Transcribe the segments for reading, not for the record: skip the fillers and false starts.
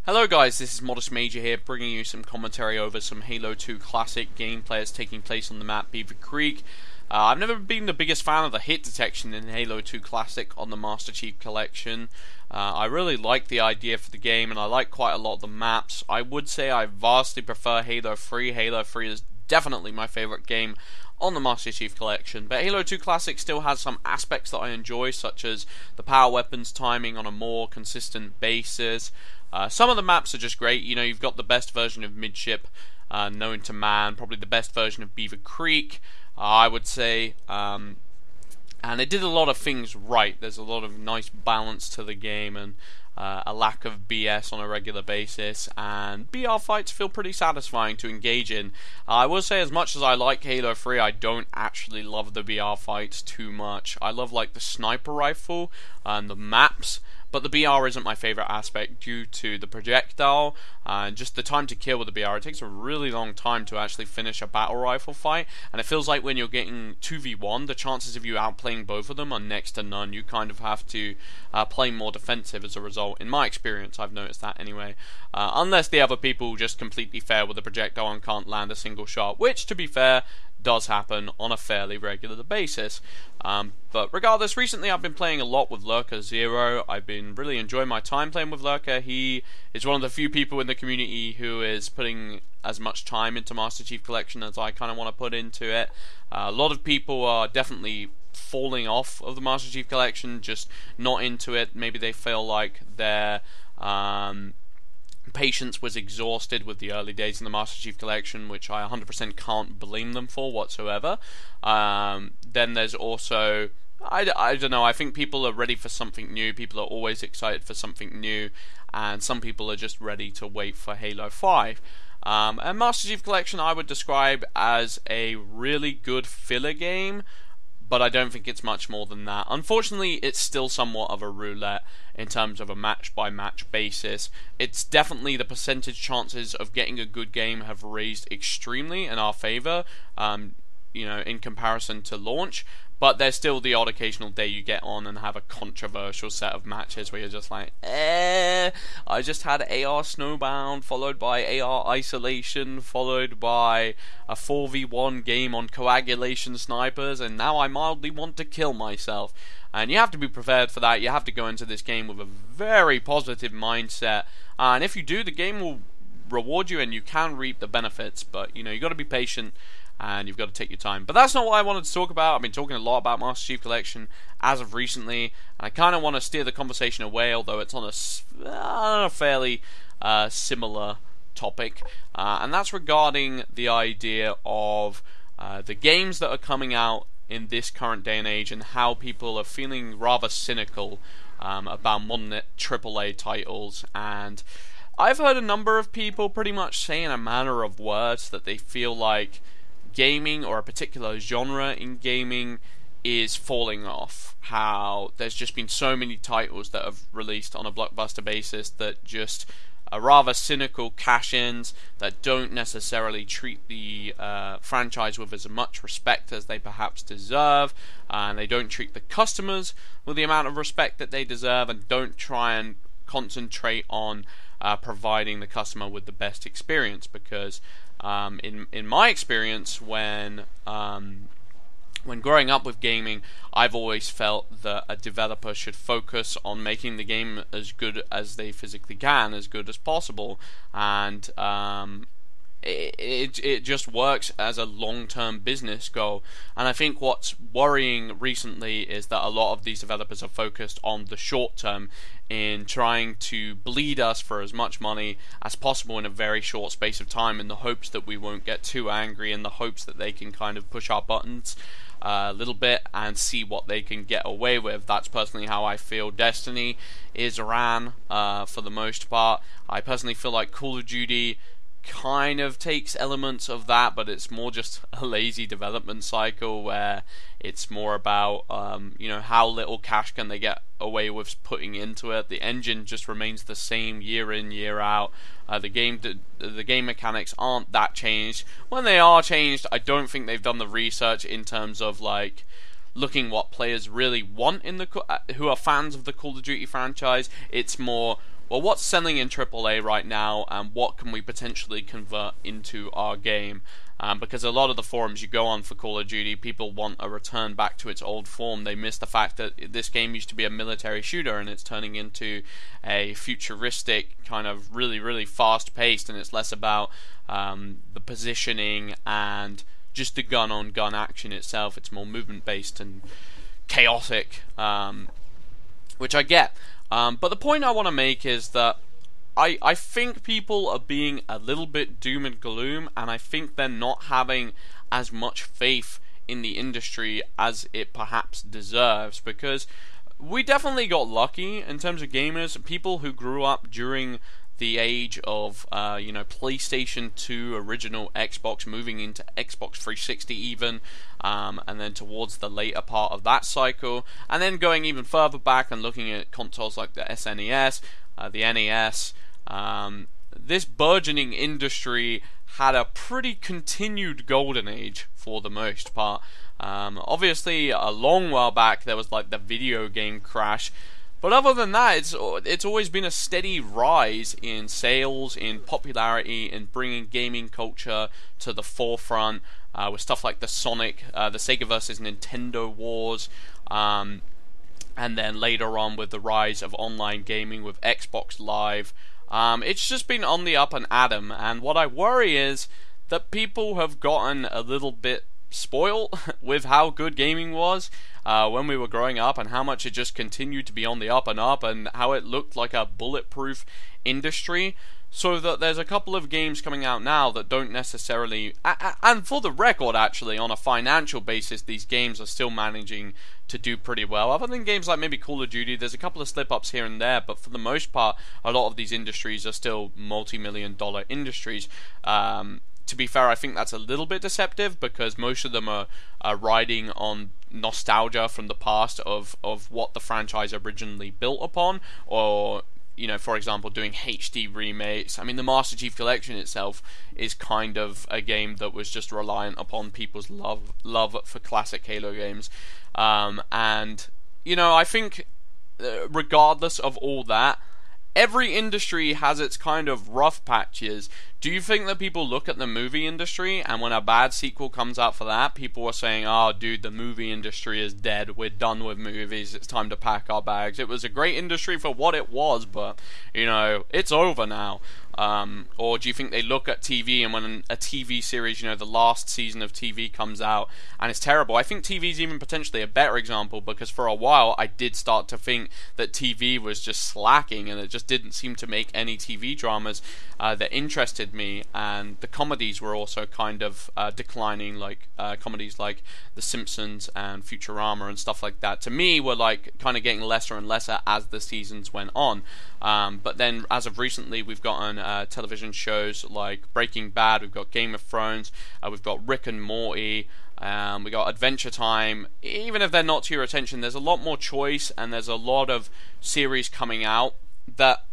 Hello guys, this is Modest Major here, bringing you some commentary over some Halo 2 Classic gameplay that's taking place on the map Beaver Creek. I've never been the biggest fan of the hit detection in Halo 2 Classic on the Master Chief Collection. I really like the idea for the game, and I like quite a lot of the maps. I would say I vastly prefer Halo 3. Halo 3 is definitely my favourite game on the Master Chief Collection, but Halo 2 Classic still has some aspects that I enjoy, such as the power weapons timing on a more consistent basis. Some of the maps are just great. You know, you've got the best version of Midship known to man, probably the best version of Beaver Creek, I would say, and it did a lot of things right. There's a lot of nice balance to the game, and a lack of BS on a regular basis, and BR fights feel pretty satisfying to engage in. I will say, as much as I like Halo 3, I don't actually love the BR fights too much. I love like the sniper rifle and the maps, but the BR isn't my favourite aspect due to the projectile and just the time to kill with the BR. It takes a really long time to actually finish a battle rifle fight, and it feels like when you're getting 2v1, the chances of you outplaying both of them are next to none. You kind of have to play more defensive as a result. In my experience, I've noticed that anyway. Unless the other people just completely fail with the projectile and can't land a single shot, which, to be fair, does happen on a fairly regular basis. But regardless, recently I've been playing a lot with Lurker Zero. I've been really enjoying my time playing with Lurker. He is one of the few people in the community who is putting as much time into Master Chief Collection as I kind of want to put into it. A lot of people are definitely falling off of the Master Chief Collection, just not into it. Maybe they feel like their patience was exhausted with the early days in the Master Chief Collection, which I 100% can't blame them for whatsoever. Then there's also, I don't know, I think people are ready for something new. People are always excited for something new, and some people are just ready to wait for Halo 5. And Master Chief Collection I would describe as a really good filler game, but I don't think it's much more than that. Unfortunately, it's still somewhat of a roulette in terms of a match-by-match basis. It's definitely the percentage chances of getting a good game have raised extremely in our favour, you know, in comparison to launch. But there's still the odd occasional day you get on and have a controversial set of matches where you're just like, I just had AR Snowbound, followed by AR Isolation, followed by a 4v1 game on coagulation snipers, and now I mildly want to kill myself. And you have to be prepared for that. You have to go into this game with a very positive mindset, and if you do, the game will reward you and you can reap the benefits, but you know, you got to be patient and you've got to take your time. But that's not what I wanted to talk about. I've been talking a lot about Master Chief Collection as of recently, and I kind of want to steer the conversation away, although it's on a fairly similar topic, and that's regarding the idea of the games that are coming out in this current day and age, and how people are feeling rather cynical about modern AAA titles. And I've heard a number of people pretty much say in a manner of words that they feel like gaming, or a particular genre in gaming, is falling off. How there's just been so many titles that have released on a blockbuster basis that just are rather cynical cash-ins that don't necessarily treat the franchise with as much respect as they perhaps deserve, and they don't treat the customers with the amount of respect that they deserve, and don't try and concentrate on providing the customer with the best experience. Because in my experience, when growing up with gaming, I've always felt that a developer should focus on making the game as good as they physically can, as good as possible, and it just works as a long-term business goal. And I think what's worrying recently is that a lot of these developers are focused on the short term, in trying to bleed us for as much money as possible in a very short space of time, in the hopes that we won't get too angry, in the hopes that they can kind of push our buttons a little bit and see what they can get away with. That's personally how I feel Destiny is ran for the most part. I personally feel like Call of Duty kind of takes elements of that, but it's more just a lazy development cycle where it's more about you know, how little cash can they get away with putting into it. The engine just remains the same year in, year out. The game mechanics aren't that changed. When they are changed, I don't think they've done the research in terms of like looking what players really want in the who are fans of the Call of Duty franchise. It's more, well, what's selling in AAA right now, and what can we potentially convert into our game? Because a lot of the forums you go on for Call of Duty, people want a return back to its old form. They miss the fact that this game used to be a military shooter, and it's turning into a futuristic, kind of really, really fast-paced, and it's less about the positioning and just the gun-on-gun action itself. It's more movement-based and chaotic, which I get. But the point I want to make is that I think people are being a little bit doom and gloom, and I think they're not having as much faith in the industry as it perhaps deserves, because we definitely got lucky in terms of gamers. People who grew up during the age of PlayStation 2, original Xbox, moving into Xbox 360 even, and then towards the later part of that cycle, and then going even further back and looking at consoles like the SNES, the NES. This burgeoning industry had a pretty continued golden age for the most part. Obviously, a long while back there was like the video game crash, but other than that, it's always been a steady rise in sales, in popularity, in bringing gaming culture to the forefront, with stuff like the Sega versus Nintendo wars, and then later on with the rise of online gaming with Xbox Live. It's just been on the up and at 'em, and what I worry is that people have gotten a little bit spoiled with how good gaming was when we were growing up, and how much it just continued to be on the up and up, and how it looked like a bulletproof industry. So that there's a couple of games coming out now that don't necessarily, and for the record actually, on a financial basis, these games are still managing to do pretty well. Other than games like maybe Call of Duty, there's a couple of slip-ups here and there, but for the most part, a lot of these industries are still multi-million-dollar industries. To be fair, I think that's a little bit deceptive, because most of them are riding on nostalgia from the past of what the franchise originally built upon, or for example, doing HD remakes. I mean, the Master Chief Collection itself is kind of a game that was just reliant upon people's love for classic Halo games. And I think regardless of all that, every industry has its kind of rough patches. Do you think that people look at the movie industry, and when a bad sequel comes out for that, people are saying, oh dude, the movie industry is dead, we're done with movies, it's time to pack our bags, it was a great industry for what it was, but it's over now? Or do you think they look at TV, and when a TV series, the last season of TV comes out and it's terrible? I think TV is even potentially a better example, because for a while I did start to think that TV was just slacking, and it just didn't seem to make any TV dramas that interested me, and the comedies were also kind of declining, like comedies like The Simpsons and Futurama and stuff like that, to me were like kind of getting lesser and lesser as the seasons went on. But then as of recently, we've gotten television shows like Breaking Bad, we've got Game of Thrones, we've got Rick and Morty, we got Adventure Time. Even if they're not to your attention, there's a lot more choice, and there's a lot of series coming out that,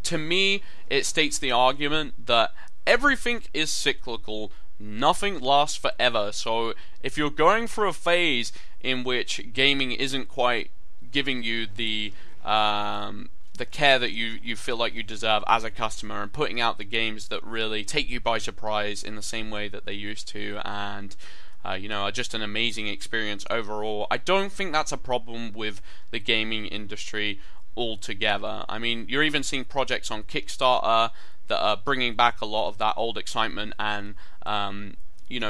to me, it states the argument that everything is cyclical, nothing lasts forever. So if you're going through a phase in which gaming isn't quite giving you the care that you feel like you deserve as a customer, and putting out the games that really take you by surprise in the same way that they used to, and are just an amazing experience overall, I don't think that's a problem with the gaming industry altogether. I mean, you're even seeing projects on Kickstarter that are bringing back a lot of that old excitement, and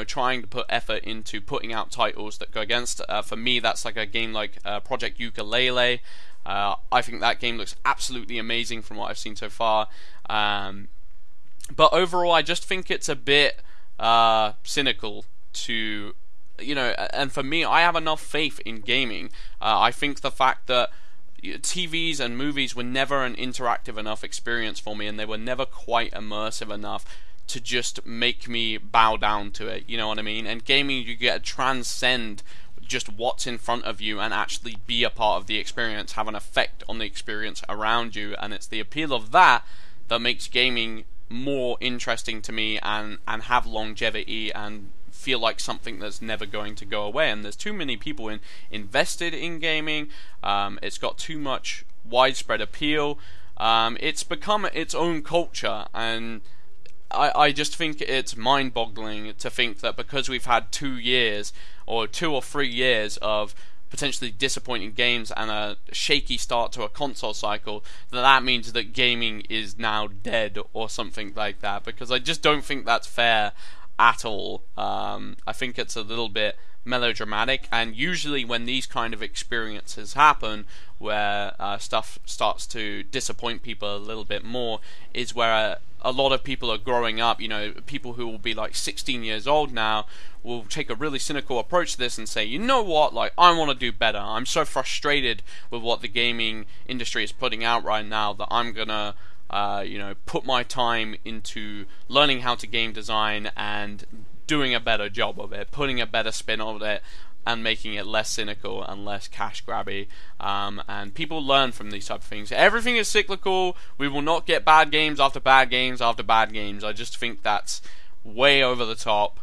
trying to put effort into putting out titles that go against. For me, that's like a game like Project Ukulele. I think that game looks absolutely amazing from what I've seen so far. But overall, I just think it's a bit cynical to, and for me, I have enough faith in gaming. I think the fact that TVs and movies were never an interactive enough experience for me, and they were never quite immersive enough to just make me bow down to it, you know what I mean? And gaming, you get to transcend just what's in front of you and actually be a part of the experience, have an effect on the experience around you, and it's the appeal of that that makes gaming more interesting to me, and have longevity, and feel like something that's never going to go away. And there's too many people invested in gaming. It's got too much widespread appeal. It's become its own culture, and I just think it's mind-boggling to think that because we've had 2 years or 2 or 3 years of potentially disappointing games and a shaky start to a console cycle, that means that gaming is now dead or something like that, because I just don't think that's fair at all. I think it's a little bit melodramatic, and usually when these kind of experiences happen where stuff starts to disappoint people a little bit more is where a lot of people are growing up. You know, people who will be like 16 years old now will take a really cynical approach to this and say, you know what, like, I want to do better. I'm so frustrated with what the gaming industry is putting out right now that I'm gonna put my time into learning how to game design and doing a better job of it, putting a better spin on it, and making it less cynical and less cash grabby. And people learn from these type of things. Everything is cyclical. We will not get bad games after bad games after bad games. I just think that's way over the top.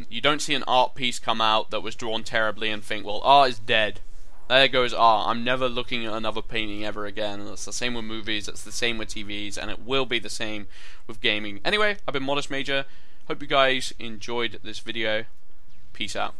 You don't see an art piece come out that was drawn terribly and think, well, art is dead. There goes art. I'm never looking at another painting ever again. And it's the same with movies, it's the same with TVs, and it will be the same with gaming. Anyway, I've been Modest Major. Hope you guys enjoyed this video. Peace out.